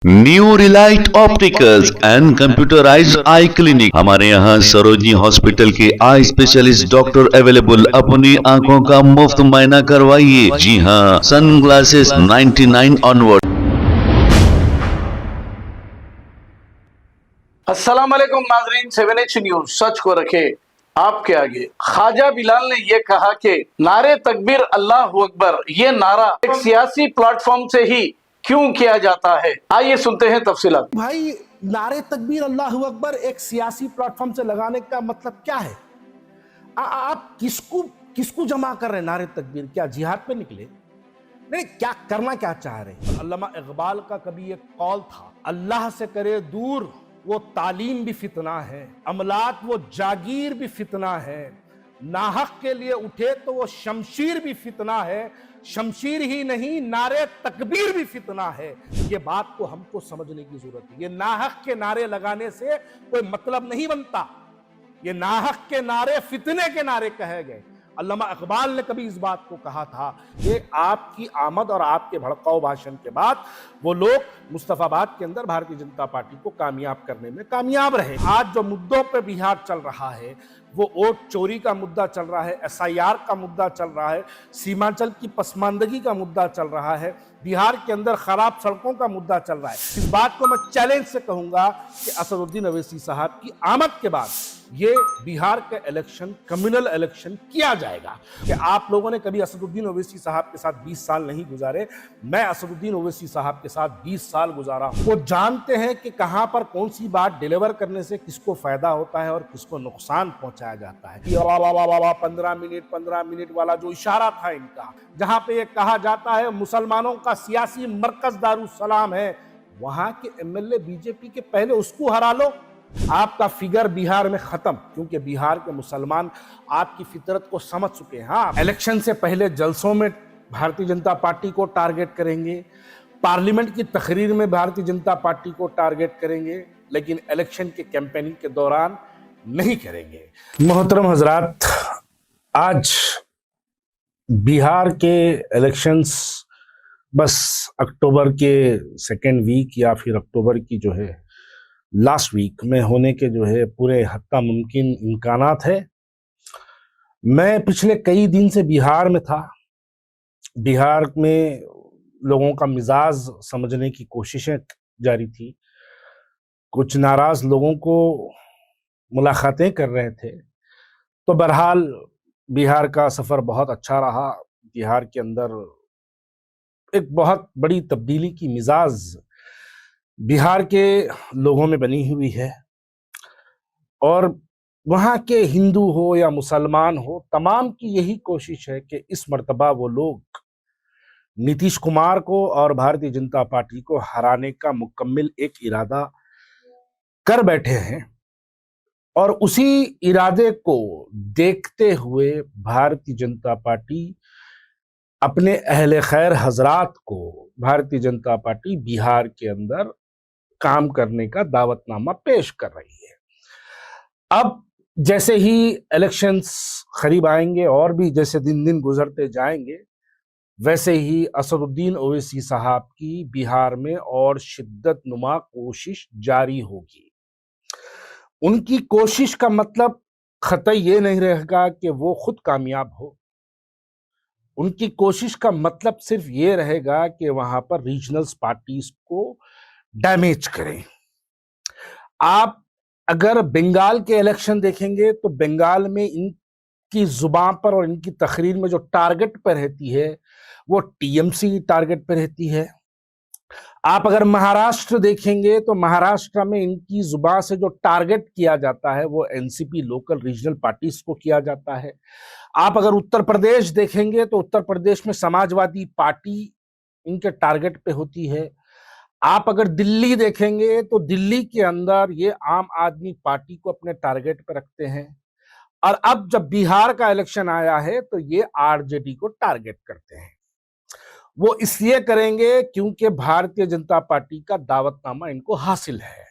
New Relight opticals and computerised I clinic. हमारे यहाँ Sarojini hospital के आई स्पेशलिस्ट डॉक्टर अवेलेबल। अपनी आंखों का मुफ्त मुआयना करवाइए। जी हाँ, सन ग्लासेस 99 ऑनवर्ड। अस्सलाम वालेकुम नाजरीन, 7H न्यूज सच को रखे आपके आगे। ख्वाजा बिलाल ने यह कहा कि नारे तकबीर अल्लाह अकबर ये नारा एक सियासी प्लेटफॉर्म से ही क्यों किया जाता है। आइए सुनते हैं तफसीलात। भाई, नारे तकबीर अल्लाह अकबर एक सियासी प्लेटफॉर्म से लगाने का मतलब क्या है? आप किसको किसको जमा कर रहे हैं? नारे तकबीर क्या जिहाद पे निकले? नहीं, क्या करना क्या चाह रहे हैं? अल्लामा इकबाल का कभी एक कौल था, अल्लाह से करे दूर वो तालीम भी फितना है, अमलात वो जागीर भी फितना है, नाहक के लिए उठे तो वो शमशीर भी फितना है, शमशीर ही नहीं नारे तकबीर भी फितना है। ये बात को हमको समझने की जरूरत है। ये नाहक के नारे लगाने से कोई मतलब नहीं बनता। ये नाहक के नारे फितने के नारे कहे गए। अल्लामा इकबाल ने कभी इस बात को कहा था कि आपकी आमद और आपके भड़काऊ भाषण के बाद वो लोग मुस्तफाबाद के अंदर भारतीय जनता पार्टी को कामयाब करने में कामयाब रहे। आज जो मुद्दों पे बिहार चल रहा है, वो वोट चोरी का मुद्दा चल रहा है, SIR का मुद्दा चल रहा है, सीमांचल की पसमानदगी का मुद्दा चल रहा है, बिहार के अंदर खराब सड़कों का मुद्दा चल रहा है। इस बात को मैं चैलेंज से कहूंगा कि असदुद्दीन ओवैसी साहब की आमद के बाद ये बिहार का इलेक्शन कम्युनल इलेक्शन किया जाएगा। कि आप लोगों ने कभी असदुद्दीन ओवैसी साहब के साथ 20 साल नहीं गुजारे, मैं असदुद्दीन ओवैसी साहब के साथ 20 साल गुजारा। वो जानते हैं कि कहां पर कौन सी बात डिलीवर करने से किसको फायदा होता है और किसको नुकसान पहुंचाया जाता है। 15 मिनट वाला जो इशारा था इनका, जहां पे ये कहा जाता है मुसलमानों का सियासी मरकज दारुस्सलाम है, वहां के MLA बीजेपी के पहले उसको हरा लो, आपका फिगर बिहार में खत्म। क्योंकि बिहार के मुसलमान आपकी फितरत को समझ चुके हैं। हाँ, इलेक्शन से पहले जलसों में भारतीय जनता पार्टी को टारगेट करेंगे, पार्लियामेंट की तकरीर में भारतीय जनता पार्टी को टारगेट करेंगे, लेकिन इलेक्शन के कैंपेनिंग के दौरान नहीं करेंगे। मोहतरम हजरात, आज बिहार के इलेक्शंस बस अक्टूबर के सेकेंड वीक या फिर अक्टूबर की जो है लास्ट वीक में होने के जो है पूरे हत्ता मुमकिन इम्कानात है। मैं पिछले कई दिन से बिहार में था। बिहार में लोगों का मिजाज समझने की कोशिशें जारी थी। कुछ नाराज लोगों को मुलाकातें कर रहे थे। तो बहरहाल बिहार का सफर बहुत अच्छा रहा। बिहार के अंदर एक बहुत बड़ी तब्दीली की मिजाज बिहार के लोगों में बनी हुई है, और वहाँ के हिंदू हो या मुसलमान हो, तमाम की यही कोशिश है कि इस मर्तबा वो लोग नीतीश कुमार को और भारतीय जनता पार्टी को हराने का मुकम्मल एक इरादा कर बैठे हैं। और उसी इरादे को देखते हुए भारतीय जनता पार्टी अपने अहले खैर हजरात को भारतीय जनता पार्टी बिहार के अंदर काम करने का दावतनामा पेश कर रही है। अब जैसे ही इलेक्शंस करीब आएंगे और भी जैसे दिन दिन गुजरते जाएंगे, वैसे ही असदुद्दीन ओवैसी साहब की बिहार में और शिद्दत नुमा कोशिश जारी होगी। उनकी कोशिश का मतलब कतई ये नहीं रहेगा कि वो खुद कामयाब हो। उनकी कोशिश का मतलब सिर्फ ये रहेगा कि वहां पर रीजनल पार्टीज को डैमेज करें। आप अगर बंगाल के इलेक्शन देखेंगे तो बंगाल में इनकी जुबान पर और इनकी तकरीर में जो टारगेट पर रहती है वो TMC टारगेट पर रहती है। आप अगर महाराष्ट्र देखेंगे तो महाराष्ट्र में इनकी जुबान से जो टारगेट किया जाता है वो NCP लोकल रीजनल पार्टीज को किया जाता है। आप अगर उत्तर प्रदेश देखेंगे तो उत्तर प्रदेश में समाजवादी पार्टी इनके टारगेट पे होती है। आप अगर दिल्ली देखेंगे तो दिल्ली के अंदर ये आम आदमी पार्टी को अपने टारगेट पर रखते हैं। और अब जब बिहार का इलेक्शन आया है तो ये RJD को टारगेट करते हैं। वो इसलिए करेंगे क्योंकि भारतीय जनता पार्टी का दावतनामा इनको हासिल है।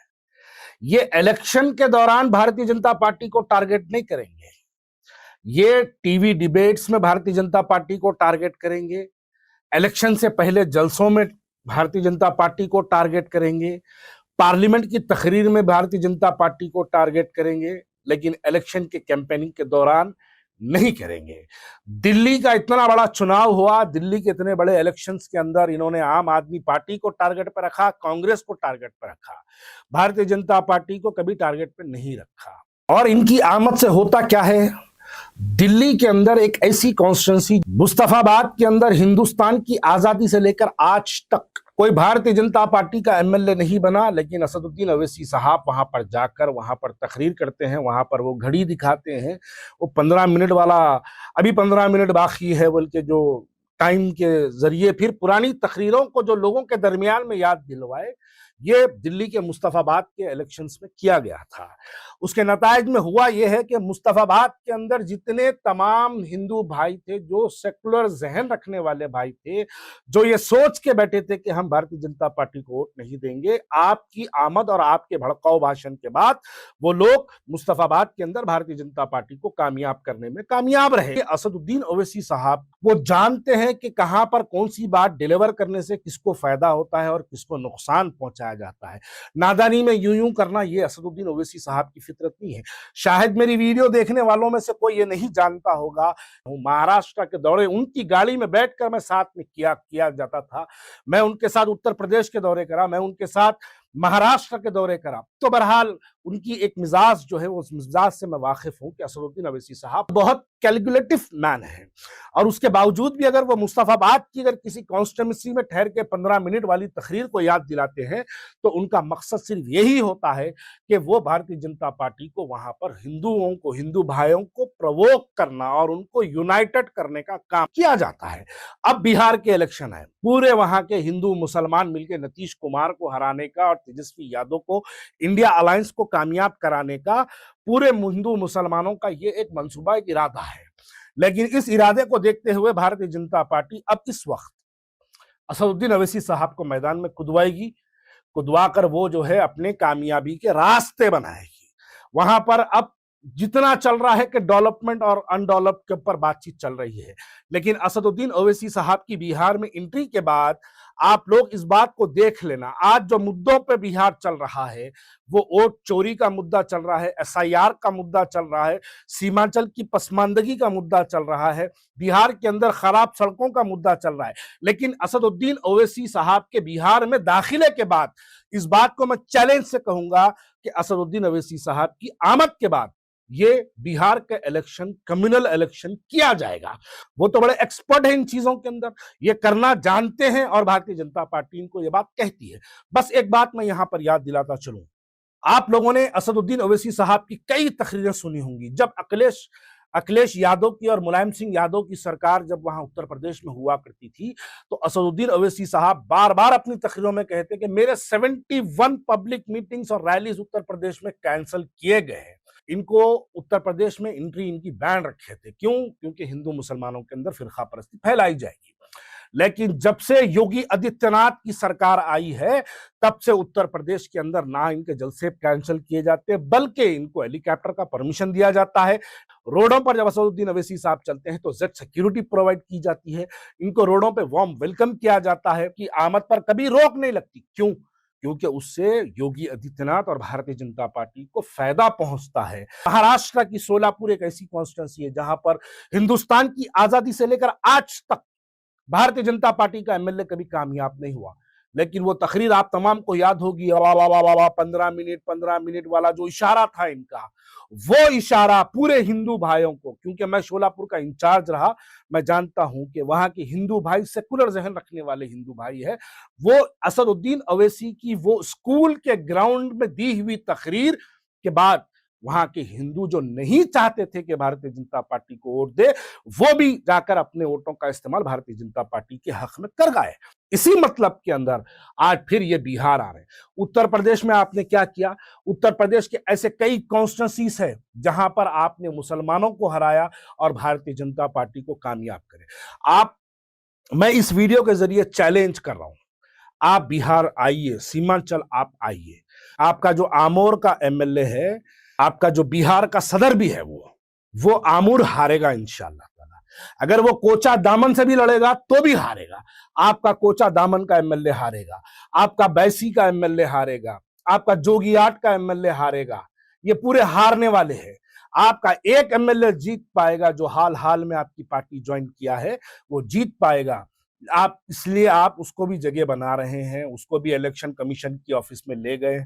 ये इलेक्शन के दौरान भारतीय जनता पार्टी को टारगेट नहीं करेंगे। ये टीवी डिबेट्स में भारतीय जनता पार्टी को टारगेट करेंगे। इलेक्शन से पहले जलसों में भारतीय जनता पार्टी को टारगेट करेंगे, पार्लियामेंट की तकरीर में भारतीय जनता पार्टी को टारगेट करेंगे, लेकिन इलेक्शन के कैंपेनिंग के दौरान नहीं करेंगे। दिल्ली का इतना बड़ा चुनाव हुआ, दिल्ली के इतने बड़े इलेक्शंस के अंदर इन्होंने आम आदमी पार्टी को टारगेट पर रखा, कांग्रेस को टारगेट पर रखा, भारतीय जनता पार्टी को कभी टारगेट पर नहीं रखा। और इनकी आमद से होता क्या है, दिल्ली के अंदर एक ऐसी कॉन्स्टिट्यूंसी, मुस्तफाबाद के अंदर हिंदुस्तान की आजादी से लेकर आज तक कोई भारतीय जनता पार्टी का एमएलए नहीं बना, लेकिन असदुद्दीन ओवैसी साहब वहां पर जाकर वहां पर तकरीर करते हैं, वहां पर वो घड़ी दिखाते हैं, वो 15 मिनट वाला अभी 15 मिनट बाकी है बोल के जो टाइम के जरिए फिर पुरानी तकरीरों को जो लोगों के दरमियान में याद दिलवाए, ये दिल्ली के मुस्तफाबाद के इलेक्शंस में किया गया था। उसके नतायज में हुआ यह है कि मुस्तफाबाद के अंदर जितने तमाम हिंदू भाई थे, जो सेकुलर जहन रखने वाले भाई थे, जो ये सोच के बैठे थे कि हम भारतीय जनता पार्टी को वोट नहीं देंगे, आपकी आमद और आपके भड़काऊ भाषण के बाद वो लोग मुस्तफाबाद के अंदर भारतीय जनता पार्टी को कामयाब करने में कामयाब रहे। असदुद्दीन ओवैसी साहब वो जानते हैं कि कहां पर कौन सी बात डिलीवर करने से किसको फायदा होता है और किसको नुकसान पहुंचाया जाता है। नादानी में यूं करना ये असदुद्दीन ओवैसी साहब की फितरत नहीं है। शायद मेरी वीडियो देखने वालों में से कोई ये नहीं जानता होगा, महाराष्ट्र के दौरे उनकी गाड़ी में बैठकर मैं साथ में किया जाता था, मैं उनके साथ उत्तर प्रदेश के दौरे करा, मैं उनके साथ महाराष्ट्र के दौरे करा। तो बहरहाल उनकी एक मिजाज जो है, उस मिजाज से मैं वाकिफ हूं कि असदुद्दीन ओवैसी साहब बहुत कैलकुलेटिव मैन है, और उसके बावजूद भी अगर वो मुस्तफाबाद की अगर किसी कॉन्स्टिट्यूंसी में ठहर के 15 मिनट वाली तकरीर को याद दिलाते हैं, तो उनका मकसद सिर्फ यही होता है कि वो भारतीय जनता पार्टी को वहां पर हिंदुओं को, हिंदू भाइयों को प्रवोक करना और उनको यूनाइटेड करने का काम किया जाता है। अब बिहार के इलेक्शन है, पूरे वहां के हिंदू मुसलमान मिलकर नीतीश कुमार को हराने का और तेजस्वी यादव को, इंडिया अलायंस को कामयाब कराने का पूरे हिंदू मुसलमानों का ये एक मंसूबा, एक इरादा है। लेकिन इस इरादे को देखते हुए भारतीय जनता पार्टी अब इस वक्त असदुद्दीन ओवैसी साहब को मैदान में कुदवाएगी, कुदवाकर वो जो है अपने कामयाबी के रास्ते बनाएगी। वहां पर अब जितना चल रहा है कि डेवलपमेंट और अनडेवलप के ऊपर बातचीत चल रही है, लेकिन असदुद्दीन ओवैसी साहब की बिहार में एंट्री के बाद आप लोग इस बात को देख लेना, आज जो मुद्दों पे बिहार चल रहा है, वो वोट चोरी का मुद्दा चल रहा है, एसआईआर का मुद्दा चल रहा है, सीमांचल की पसमानदगी का मुद्दा चल रहा है, बिहार के अंदर खराब सड़कों का मुद्दा चल रहा है। लेकिन असदुद्दीन ओवैसी साहब के बिहार में दाखिले के बाद इस बात को मैं चैलेंज से कहूंगा कि असदुद्दीन ओवैसी साहब की आमद के बाद ये बिहार का इलेक्शन कम्युनल इलेक्शन किया जाएगा। वो तो बड़े एक्सपर्ट हैं इन चीजों के अंदर, ये करना जानते हैं, और भारतीय जनता पार्टी इनको ये बात कहती है। बस एक बात मैं यहां पर याद दिलाता चलूं, आप लोगों ने असदुद्दीन ओवैसी साहब की कई तकरीरें सुनी होंगी। जब अखिलेश यादव की और मुलायम सिंह यादव की सरकार जब वहां उत्तर प्रदेश में हुआ करती थी, तो असदुद्दीन ओवैसी साहब बार बार अपनी तकरीरों में कहते कि मेरे 71 पब्लिक मीटिंग्स और रैलीज उत्तर प्रदेश में कैंसिल किए गए हैं। इनको उत्तर प्रदेश में एंट्री इनकी बैन रखे थे। क्यों? क्योंकि हिंदू मुसलमानों के अंदर फिरका परस्ती फैलाई जाएगी। लेकिन जब से योगी आदित्यनाथ की सरकार आई है, तब से उत्तर प्रदेश के अंदर ना इनके जलसे कैंसिल किए जाते, बल्कि इनको हेलीकॉप्टर का परमिशन दिया जाता है। रोडों पर जब असदुद्दीन ओवैसी साहब चलते हैं तो जेड सिक्योरिटी प्रोवाइड की जाती है, इनको रोडों पे वार्म वेलकम किया जाता है कि आमद पर कभी रोक नहीं लगती। क्यों? क्योंकि उससे योगी आदित्यनाथ और भारतीय जनता पार्टी को फायदा पहुंचता है। महाराष्ट्र की सोलापुर एक ऐसी कॉन्स्टिट्यूंसी है जहां पर हिंदुस्तान की आजादी से लेकर आज तक भारतीय जनता पार्टी का एमएलए कभी कामयाब नहीं हुआ। लेकिन वो तकरीर आप तमाम को याद होगी, 15 मिनट वाला जो इशारा था इनका, वो इशारा पूरे हिंदू भाइयों को, क्योंकि मैं शोलापुर का इंचार्ज रहा, मैं जानता हूं कि वहां के हिंदू भाई, सेकुलर जहन रखने वाले हिंदू भाई है, वो असदुद्दीन ओवैसी की वो स्कूल के ग्राउंड में दी हुई तकरीर के बाद वहां के हिंदू जो नहीं चाहते थे कि भारतीय जनता पार्टी को वोट दे, वो भी जाकर अपने वोटों का इस्तेमाल भारतीय जनता पार्टी के हक में कर गए। इसी मतलब के अंदर आज फिर ये बिहार आ रहे हैं। उत्तर प्रदेश में आपने क्या किया? उत्तर प्रदेश के ऐसे कई कॉन्स्टिट्यूंसीज है जहां पर आपने मुसलमानों को हराया और भारतीय जनता पार्टी को कामयाब करे। मैं इस वीडियो के जरिए चैलेंज कर रहा हूं, आप बिहार आइए, सीमांचल आप आइए। आपका जो आमोर का एमएलए है, आपका जो बिहार का सदर भी है, वो आमूर हारेगा इंशाअल्लाह ताला। अगर वो कोचा दामन से भी लड़ेगा तो भी हारेगा। आपका कोचा दामन का एमएलए हारेगा, आपका बैसी का एमएलए हारेगा, आपका जोगियाट का एमएलए हारेगा। ये पूरे हारने वाले हैं। आपका एक एमएलए जीत पाएगा जो हाल हाल में आपकी पार्टी ज्वाइन किया है, वो जीत पाएगा। आप इसलिए आप उसको भी जगह बना रहे हैं, उसको भी इलेक्शन कमीशन की ऑफिस में ले गए,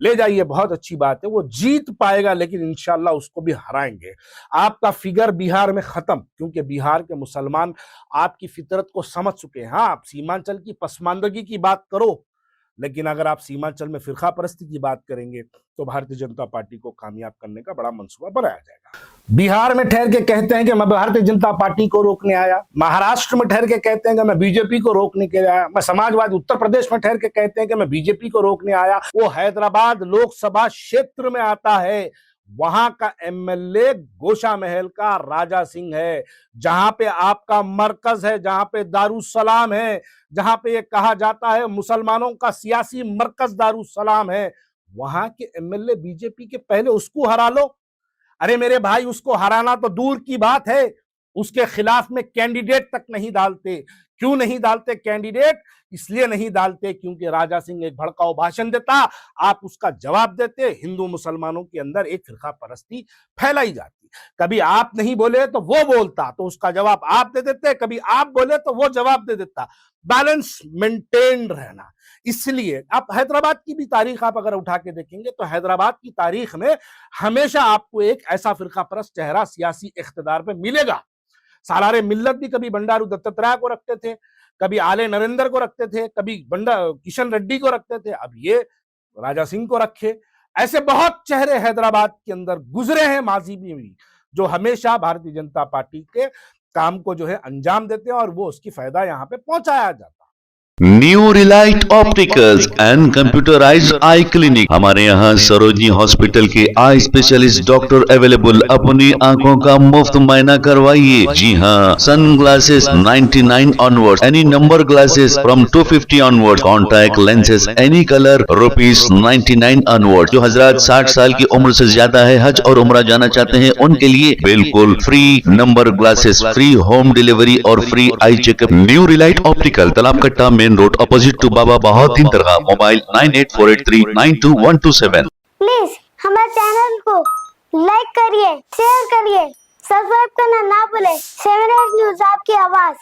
ले जाइए, बहुत अच्छी बात है। वो जीत पाएगा लेकिन इंशाल्लाह उसको भी हराएंगे। आपका फिगर बिहार में खत्म, क्योंकि बिहार के मुसलमान आपकी फितरत को समझ चुके हैं। हाँ, आप सीमांचल की पसमानदगी की बात करो, लेकिन अगर आप सीमांचल में फिरका परस्ती की बात करेंगे तो भारतीय जनता पार्टी को कामयाब करने का बड़ा मंसूबा बनाया जाएगा। बिहार में ठहर के कहते हैं कि मैं भारतीय जनता पार्टी को रोकने आया, महाराष्ट्र में ठहर के कहते हैं कि मैं बीजेपी को रोकने के लिए आया, मैं समाजवादी उत्तर प्रदेश में ठहर के कहते हैं कि मैं बीजेपी को रोकने आया। वो हैदराबाद लोकसभा क्षेत्र में आता है, वहां का एमएलए गोशा महल का राजा सिंह है, जहां पे आपका मरकज है, जहां पे दारुसलाम है, जहां पे ये कहा जाता है मुसलमानों का सियासी मरकज दारुसलाम है। वहां के एमएलए बीजेपी के, पहले उसको हरा लो। अरे मेरे भाई, उसको हराना तो दूर की बात है, उसके खिलाफ में कैंडिडेट तक नहीं डालते। क्यों नहीं डालते कैंडिडेट? इसलिए नहीं डालते क्योंकि राजा सिंह एक भड़काऊ भाषण देता, आप उसका जवाब देते, हिंदू मुसलमानों के अंदर एक फिरका परस्ती फैलाई जाती। कभी आप नहीं बोले तो वो बोलता, तो उसका जवाब आप दे देते, कभी आप बोले तो वो जवाब दे देता। बैलेंस मेंटेन रहना। इसलिए आप हैदराबाद की भी तारीख आप अगर उठा के देखेंगे तो हैदराबाद की तारीख में हमेशा आपको एक ऐसा फिरका परस्त चेहरा सियासी इख्तिदार पे मिलेगा। सालारे मिल्लत भी कभी बंडारू दत्तात्रेय को रखते थे, कभी आले नरेंद्र को रखते थे, कभी किशन रेड्डी को रखते थे, अब ये राजा सिंह को रखे। ऐसे बहुत चेहरे हैदराबाद के अंदर गुजरे हैं माजी में भी, जो हमेशा भारतीय जनता पार्टी के काम को जो है अंजाम देते हैं और वो उसकी फायदा यहाँ पे पहुंचाया जाता है। New Relight opticals and computerised I clinic. हमारे यहाँ सरोजनी हॉस्पिटल के आई स्पेशलिस्ट डॉक्टर अवेलेबल। अपनी आंखों का मुफ्त मायना करवाइए। जी हाँ, sun glasses 99 onward, any number glasses from 250 onward, contact lenses any colour ₹99 onward. जो हजरात 60 साल की उम्र से ज्यादा है, हज और उम्रा जाना चाहते हैं, उनके लिए बिल्कुल free number glasses, free home delivery और free eye checkup. New relight optical, Talab Katta, main road, opposite to Baba Bahauddin Dargah. Mobile 9848392127। Please हमारे चैनल को लाइक करिए, शेयर करिए, सब्सक्राइब करना ना भूले। 7 न्यूज़ आपकी आवाज।